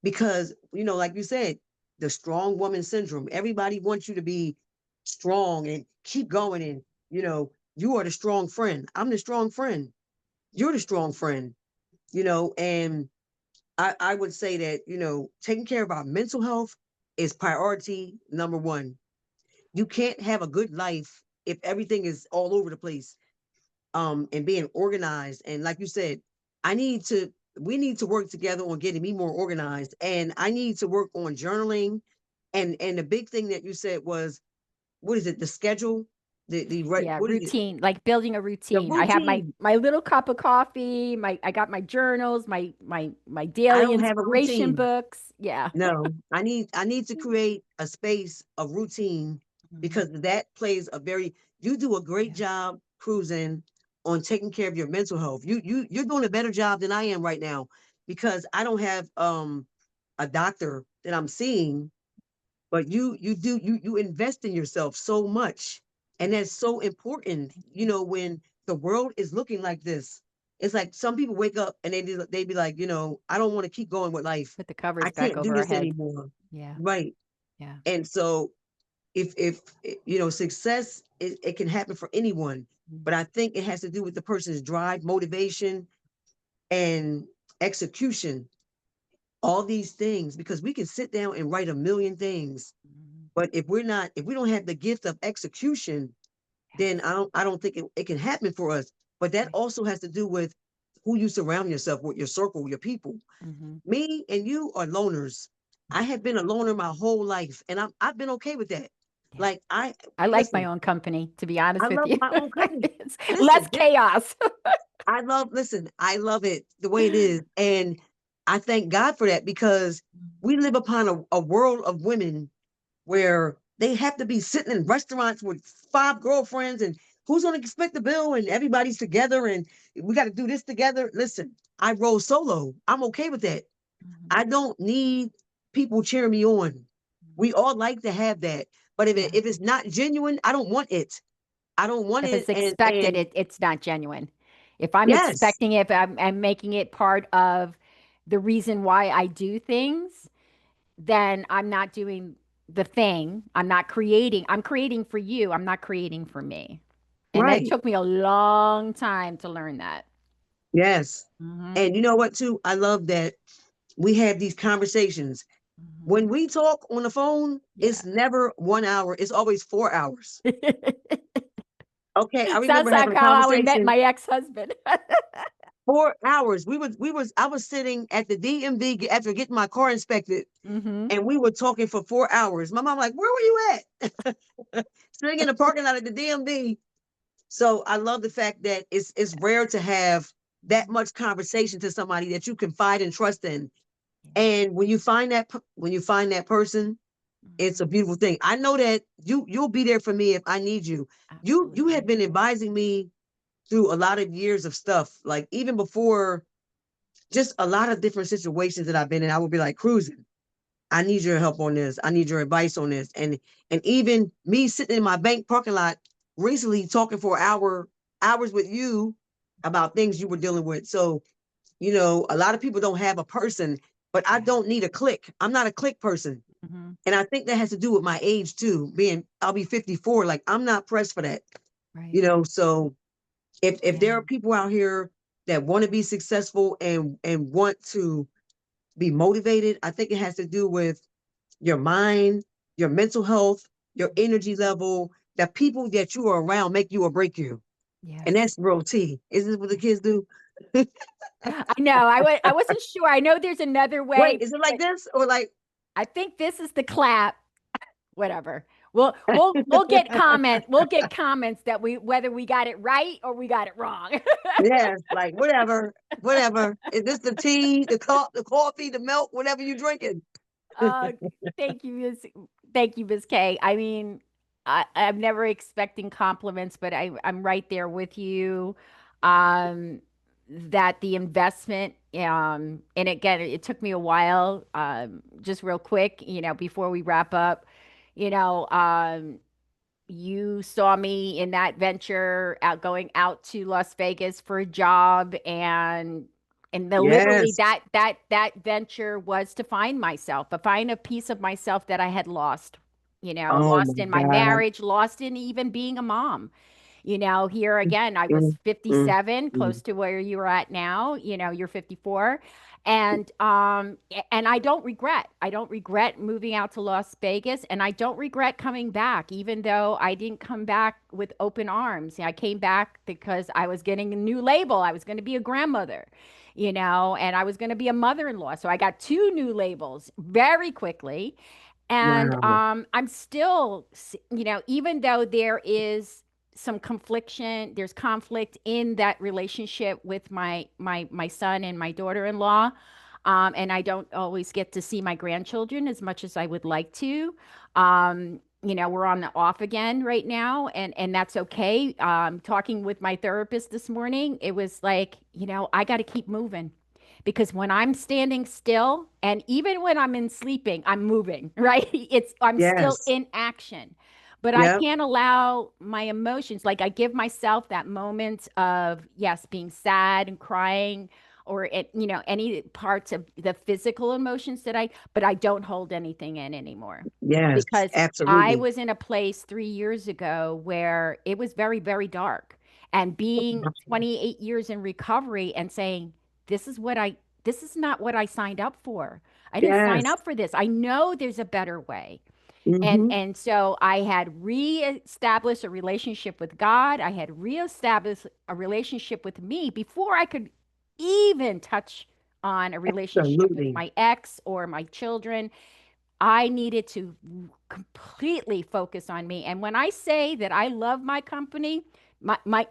Speaker 2: because, like you said, the strong woman syndrome. Everybody wants you to be strong and keep going. And, you are the strong friend. I'm the strong friend. You're the strong friend, and I would say that, taking care of our mental health is priority number one. You can't have a good life if everything is all over the place, and being organized. And like you said, we need to work together on getting me more organized. And I need to work on journaling. And the big thing that you said was, what is it, the schedule? The right,
Speaker 1: Yeah,
Speaker 2: what is it?
Speaker 1: routine, like building a
Speaker 2: The
Speaker 1: routine. I have my
Speaker 2: routine.
Speaker 1: my little cup of coffee, I got my journals, my
Speaker 2: I
Speaker 1: daily
Speaker 2: don't have a
Speaker 1: inspiration
Speaker 2: routine.
Speaker 1: books. Yeah.
Speaker 2: No, I need to create a space, a routine,
Speaker 1: Mhm.
Speaker 2: because that plays a very you do a great
Speaker 1: Yeah.
Speaker 2: job cruising on taking care of your mental health. You're doing a better job than I am right now because I don't have a doctor that I'm seeing, but you invest in yourself so much. And that's so important,
Speaker 1: Thank you.
Speaker 2: when the world is looking like this. It's like some people wake up and they be like, I don't want to keep going with life.
Speaker 1: Put the
Speaker 2: I
Speaker 1: covers back
Speaker 2: can't do
Speaker 1: over our
Speaker 2: this
Speaker 1: head.
Speaker 2: anymore.
Speaker 1: Yeah.
Speaker 2: Right.
Speaker 1: Yeah.
Speaker 2: And so if success, it can happen for anyone,
Speaker 1: Mm.
Speaker 2: but I think it has to do with the person's drive, motivation, and execution. All these things, because we can sit down and write a million things,
Speaker 1: Mhm.
Speaker 2: but if we don't have the gift of execution, then
Speaker 1: Yes.
Speaker 2: I don't think it can happen for us. But that
Speaker 1: Right.
Speaker 2: also has to do with who you surround yourself with, your circle, your people.
Speaker 1: Hmm.
Speaker 2: Me and you are loners. I have been a loner my whole life, and I've been okay with that.
Speaker 1: Yeah.
Speaker 2: Like, I
Speaker 1: I like my
Speaker 2: listen,
Speaker 1: own company, to be
Speaker 2: I
Speaker 1: honest with
Speaker 2: love
Speaker 1: you.
Speaker 2: my own company.
Speaker 1: It's less
Speaker 2: Listen,
Speaker 1: chaos.
Speaker 2: I love it the way it is. And I thank God for that because we live upon a world of women where they have to be sitting in restaurants with five girlfriends and who's going to expect the bill and everybody's together and we got to do this together. Listen, I roll solo. I'm okay with that.
Speaker 1: Mhm.
Speaker 2: I don't need people cheering me on. We all like to have that. But
Speaker 1: Yeah.
Speaker 2: if it's not genuine, I don't want it. I don't want
Speaker 1: If
Speaker 2: it.
Speaker 1: it's expected, it's not genuine. If I'm
Speaker 2: Yes,
Speaker 1: expecting it, if I'm making it part of the reason why I do things, then I'm not doing the thing. I'm not creating. I'm creating for you. I'm not creating for me. And that
Speaker 2: Right.
Speaker 1: took me a long time to learn that.
Speaker 2: Yes.
Speaker 1: Hmm.
Speaker 2: And you know what, too? I love that we have these conversations.
Speaker 1: Hmm.
Speaker 2: When we talk on the phone,
Speaker 1: Yeah.
Speaker 2: it's never 1 hour, it's always 4 hours. Okay. I
Speaker 1: Sounds
Speaker 2: remember
Speaker 1: like
Speaker 2: having a
Speaker 1: how I met
Speaker 2: conversation
Speaker 1: my ex-husband.
Speaker 2: 4 hours. I was sitting at the DMV after getting my car inspected,
Speaker 1: Hmm.
Speaker 2: and we were talking for 4 hours. My mom, like, where were you at? Sitting in the parking lot at the DMV. So I love the fact that it's rare to have that much conversation to somebody that you confide and trust in. And when you find that person, it's a
Speaker 1: Hmm.
Speaker 2: beautiful thing. I know that you'll be there for me if I need you. You have
Speaker 1: Absolutely.
Speaker 2: been advising me through a lot of years of stuff, like even before, just a lot of different situations that I've been in. I would be like, Cruzin, I need your help on this. I need your advice on this. And even me sitting in my bank parking lot recently talking for hours with you about things you were dealing with. So, a lot of people don't have a person, but I
Speaker 1: Yeah.
Speaker 2: don't need a click. I'm not a click person.
Speaker 1: Hmm.
Speaker 2: And I think that has to do with my age too. I'll be 54. Like, I'm not pressed for that.
Speaker 1: Right.
Speaker 2: So if
Speaker 1: Yeah.
Speaker 2: there are people out here that want to be successful and want to be motivated, I think it has to do with your mind, your mental health, your energy level. The people that you are around make you or break you. And
Speaker 1: Yes.
Speaker 2: that's real tea. Isn't this what the
Speaker 1: Yeah.
Speaker 2: kids do?
Speaker 1: I know. I wasn't sure. I know there's another
Speaker 2: Wait,
Speaker 1: way,
Speaker 2: is it like
Speaker 1: but
Speaker 2: this? Or like,
Speaker 1: I think this is the clap. Whatever. We'll get comment. We'll get comments that we whether we got it right or we got it wrong.
Speaker 2: yes, like whatever. Is this the tea, the coffee, the milk, whatever you drinking?
Speaker 1: Uh, thank you, thank you, Miss K. I mean, I'm never expecting compliments, but I'm right there with you. Um, that the investment, and again, it took me a while. Just real quick, before we wrap up, you know, you saw me in that venture out going out to Las Vegas for a job, and the literally
Speaker 2: Yes.
Speaker 1: that venture was to find myself, to find a piece of myself that I had lost,
Speaker 2: Oh my
Speaker 1: lost in my
Speaker 2: God.
Speaker 1: marriage, lost in even being a mom. Here again, I was
Speaker 2: Mm, mm,
Speaker 1: 57,
Speaker 2: mm.
Speaker 1: close to where you're at now. You're 54. And I don't regret. I don't regret moving out to Las Vegas, and I don't regret coming back, even though I didn't come back with open arms. I came back because I was getting a new label. I was going to be a grandmother, and I was going to be a mother-in-law. So I got two new labels very quickly. And
Speaker 2: Wow.
Speaker 1: I'm still, even though there is some there's conflict in that relationship with my son and my daughter-in-law. And I don't always get to see my grandchildren as much as I would like to. We're on the off again right now, and that's okay. Talking with my therapist this morning, it was like, I got to keep moving because when I'm standing still, and even when I'm in sleeping, I'm moving, right? I'm still
Speaker 2: Yes.
Speaker 1: in action. But I
Speaker 2: Yep.
Speaker 1: can't allow my emotions, like I give myself that moment of, yes, being sad and crying, or any parts of the physical emotions but I don't hold anything in anymore,
Speaker 2: Yes.
Speaker 1: because I
Speaker 2: Absolutely.
Speaker 1: was in a place 3 years ago where it was very, very dark. And being 28 years in recovery and saying, this is what I, this is not what I signed up for. I didn't sign
Speaker 2: Yes.
Speaker 1: up for this. I know there's a better way. And
Speaker 2: Hmm.
Speaker 1: and so I had reestablished a relationship with God. I had reestablished a relationship with me before I could even touch on a relationship with
Speaker 2: Absolutely.
Speaker 1: my ex or my children. I needed to completely focus on me. And when I say that I love my company, my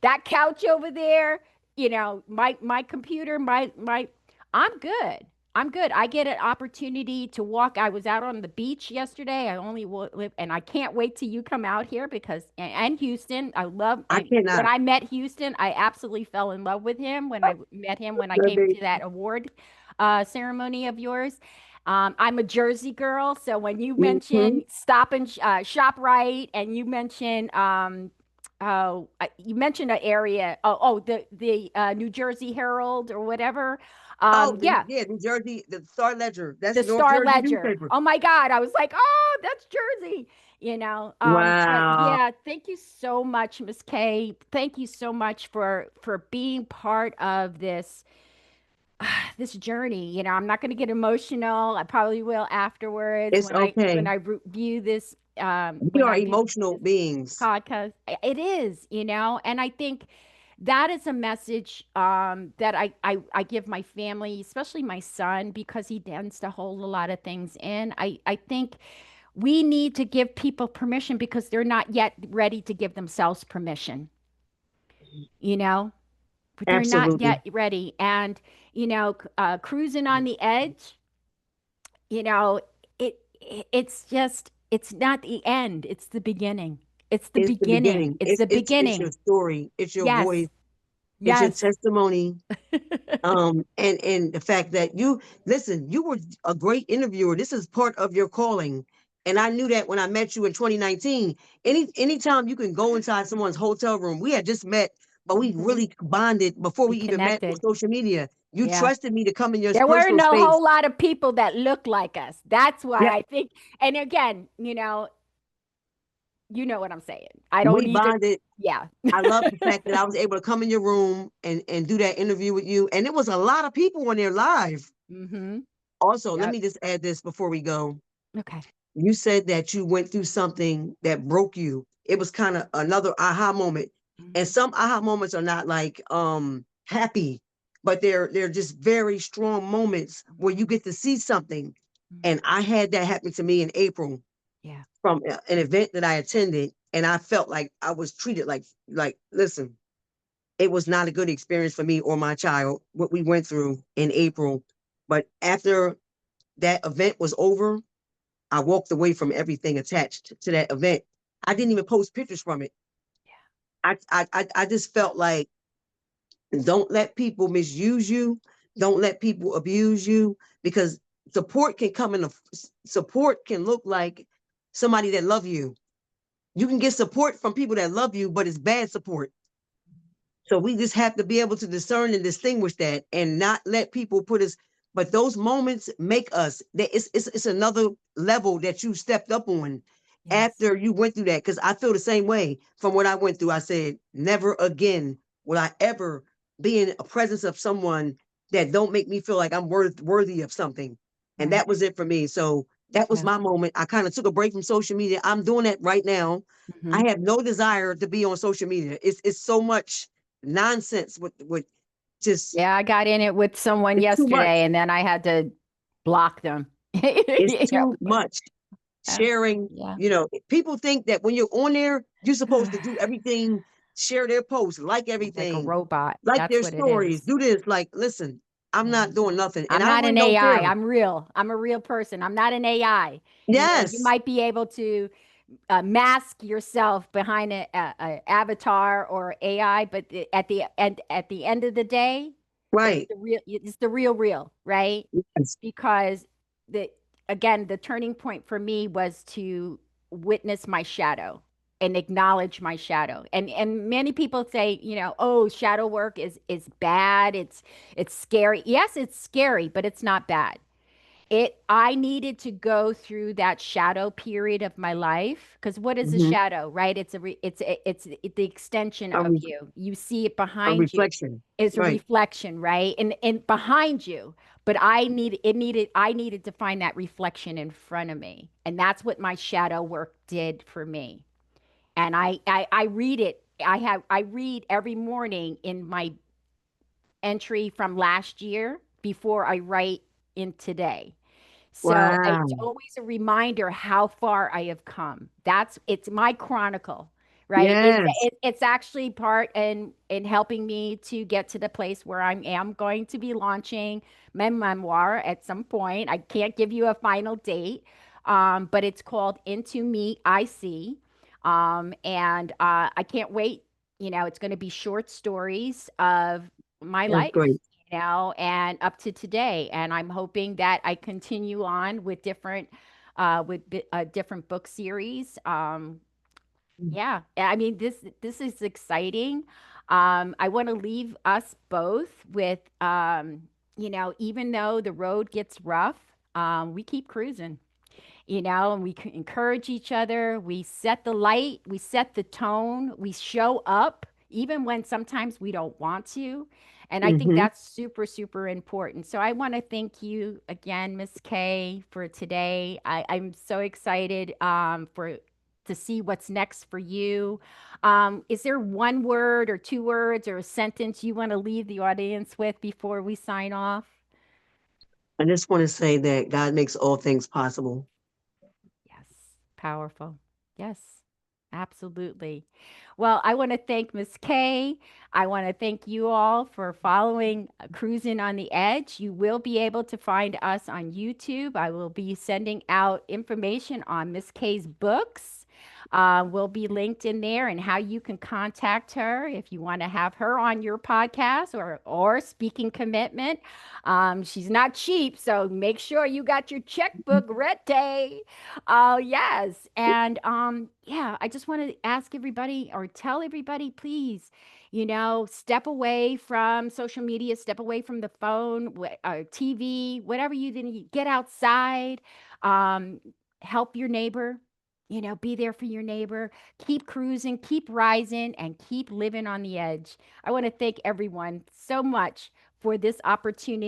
Speaker 1: that couch over there, my computer, my I'm good. I'm good. I get an opportunity to walk. I was out on the beach yesterday. I only live, and I can't wait till you come out here because and Houston. I love,
Speaker 2: I
Speaker 1: and when
Speaker 2: cannot.
Speaker 1: I met Houston, I absolutely fell in love with him when I met him when I
Speaker 2: Good
Speaker 1: came
Speaker 2: day.
Speaker 1: to that award ceremony of yours. I'm a Jersey girl, so when you
Speaker 2: Hmm.
Speaker 1: mention Stop and Shop Right, and you mention Oh, you mentioned an area. The New Jersey Herald or whatever.
Speaker 2: Oh,
Speaker 1: Yeah,
Speaker 2: yeah, New Jersey, the Star Ledger. That's
Speaker 1: the
Speaker 2: North
Speaker 1: Star
Speaker 2: Jersey
Speaker 1: Ledger.
Speaker 2: newspaper.
Speaker 1: Oh my God, I was like, oh, that's Jersey. But
Speaker 2: Wow.
Speaker 1: yeah, thank you so much, Miss Kay. Thank you so much for being part of this journey. I'm not going to get emotional. I probably will afterwards
Speaker 2: It's
Speaker 1: when I
Speaker 2: okay.
Speaker 1: review this.
Speaker 2: We
Speaker 1: When
Speaker 2: are
Speaker 1: I do
Speaker 2: emotional
Speaker 1: this
Speaker 2: beings.
Speaker 1: podcast. It is, and I think that is a message that I give my family, especially my son, because he tends to hold a lot of things in. I think we need to give people permission because they're not yet ready to give themselves permission, you know, but they're not
Speaker 2: Absolutely.
Speaker 1: yet ready. And, cruising on the edge, you know, it's just, it's not the end, it's the beginning. It's the
Speaker 2: It's the
Speaker 1: beginning.
Speaker 2: beginning.
Speaker 1: It's the
Speaker 2: It's your
Speaker 1: beginning.
Speaker 2: story. It's your
Speaker 1: Yes.
Speaker 2: voice. It's your
Speaker 1: Yes.
Speaker 2: testimony. And the fact that you listen, you were a great interviewer. This is part of your calling. And I knew that when I met you in 2019. Anytime you can go inside someone's hotel room, we had just met, but we
Speaker 1: Hmm.
Speaker 2: really bonded before
Speaker 1: We
Speaker 2: we even met on
Speaker 1: connected.
Speaker 2: social media. You
Speaker 1: Yeah.
Speaker 2: trusted me to come in your
Speaker 1: There weren't
Speaker 2: personal
Speaker 1: a
Speaker 2: space.
Speaker 1: whole lot of people that look like us. That's why
Speaker 2: Yeah,
Speaker 1: I think, and again, you know what I'm saying. I don't
Speaker 2: we
Speaker 1: need to,
Speaker 2: bonded.
Speaker 1: yeah.
Speaker 2: I love the fact that I was able to come in your room and do that interview with you. And it was a lot of people on there live.
Speaker 1: Hmm.
Speaker 2: Also, let
Speaker 1: Yep.
Speaker 2: me just add this before we go.
Speaker 1: Okay.
Speaker 2: You said that you went through something that broke you. It was kind of another aha moment. And
Speaker 1: Hmm.
Speaker 2: some aha moments are not like happy, but they're just very strong moments where you get to see something.
Speaker 1: Hmm.
Speaker 2: And I had that happen to me in April
Speaker 1: Yeah.
Speaker 2: from an event that I attended, and I felt like I was treated like listen, it was not a good experience for me or my child what we went through in April. But after that event was over, I walked away from everything attached to that event. I didn't even post pictures from it. I just felt like don't let people misuse you. Don't let people abuse you because support can come in a support can look like somebody that love you. You can get support from people that love you, but it's bad support. So we just have to be able to discern and distinguish that and not let people put us. But those moments make us that it's another level that you stepped up on
Speaker 1: Yes.
Speaker 2: after you went through that. Because I feel the same way from what I went through. I said, never again will I ever be in a presence of someone that don't make me feel like I'm worthy of something. And
Speaker 1: Right.
Speaker 2: that was it for me. So that was
Speaker 1: Yeah.
Speaker 2: my moment. I kind of took a break from social media. I'm doing that right now.
Speaker 1: Hmm.
Speaker 2: I have no desire to be on social media. It's so much nonsense with just
Speaker 1: Yeah. I got in it with someone
Speaker 2: it's too much.
Speaker 1: yesterday and then I had to block them.
Speaker 2: It's
Speaker 1: You know,
Speaker 2: too
Speaker 1: but
Speaker 2: much
Speaker 1: yeah.
Speaker 2: sharing.
Speaker 1: Yeah.
Speaker 2: People think that when you're on there, you're supposed to do everything, share their posts, like
Speaker 1: Like a
Speaker 2: everything,
Speaker 1: robot.
Speaker 2: like
Speaker 1: That's
Speaker 2: their
Speaker 1: what it
Speaker 2: stories,
Speaker 1: is.
Speaker 2: do this. Like, listen, I'm
Speaker 1: Yeah.
Speaker 2: not doing nothing, and
Speaker 1: I'm
Speaker 2: I
Speaker 1: not
Speaker 2: really
Speaker 1: an
Speaker 2: don't
Speaker 1: AI.
Speaker 2: care.
Speaker 1: I'm real. I'm a real person. I'm not an AI. You
Speaker 2: Yes,
Speaker 1: might be able to mask yourself behind a avatar or AI, but at the end of the day,
Speaker 2: right.
Speaker 1: it's the real, right?
Speaker 2: Yes.
Speaker 1: Because the again, the turning point for me was to witness my shadow and acknowledge my shadow. And many people say, oh, shadow work is bad. It's scary. Yes, it's scary, but it's not bad. I needed to go through that shadow period of my life because what is a
Speaker 2: Mhm.
Speaker 1: shadow, right? It's the extension
Speaker 2: A,
Speaker 1: of
Speaker 2: re-
Speaker 1: you. You see it
Speaker 2: a
Speaker 1: behind you.
Speaker 2: reflection,
Speaker 1: It's a
Speaker 2: right?
Speaker 1: reflection, right? And behind you. But I needed to find that reflection in front of me. And that's what my shadow work did for me. And I read it. I read every morning in my entry from last year before I write in today. So it's
Speaker 2: Wow.
Speaker 1: always a reminder how far I have come. It's my chronicle, right?
Speaker 2: Yes.
Speaker 1: It's actually part in helping me to get to the place where I am going to be launching my memoir at some point. I can't give you a final date, but it's called Into Me I See, and I can't wait. It's going to be short stories of my
Speaker 2: That's
Speaker 1: life,
Speaker 2: great.
Speaker 1: and up to today. And I'm hoping that I continue on with different book series. Yeah. I mean, this is exciting. I want to leave us both with, even though the road gets rough, we keep cruising, and we encourage each other. We set the light, we set the tone, we show up, even when sometimes we don't want to. And I think
Speaker 2: Hmm.
Speaker 1: that's super, super important. So I want to thank you again, Miss Kay, for today. I'm so excited for to see what's next for you. Is there one word or two words or a sentence you want to leave the audience with before we sign off?
Speaker 2: I just want to say that God makes all things possible.
Speaker 1: Yes, powerful. Yes, absolutely. Well, I want to thank Miss Kay. I want to thank you all for following Cruising on the Edge. You will be able to find us on YouTube. I will be sending out information on Miss Kay's books. Will be linked in there and how you can contact her if you want to have her on your podcast or speaking commitment. She's not cheap, so make sure you got your checkbook ready. Oh, yes. And yeah, I just want to ask everybody or tell everybody, please, step away from social media, step away from the phone, TV, whatever you need. Get outside, um, help your neighbor, be there for your neighbor, keep cruising, keep rising, and keep living on the edge. I want to thank everyone so much for this opportunity.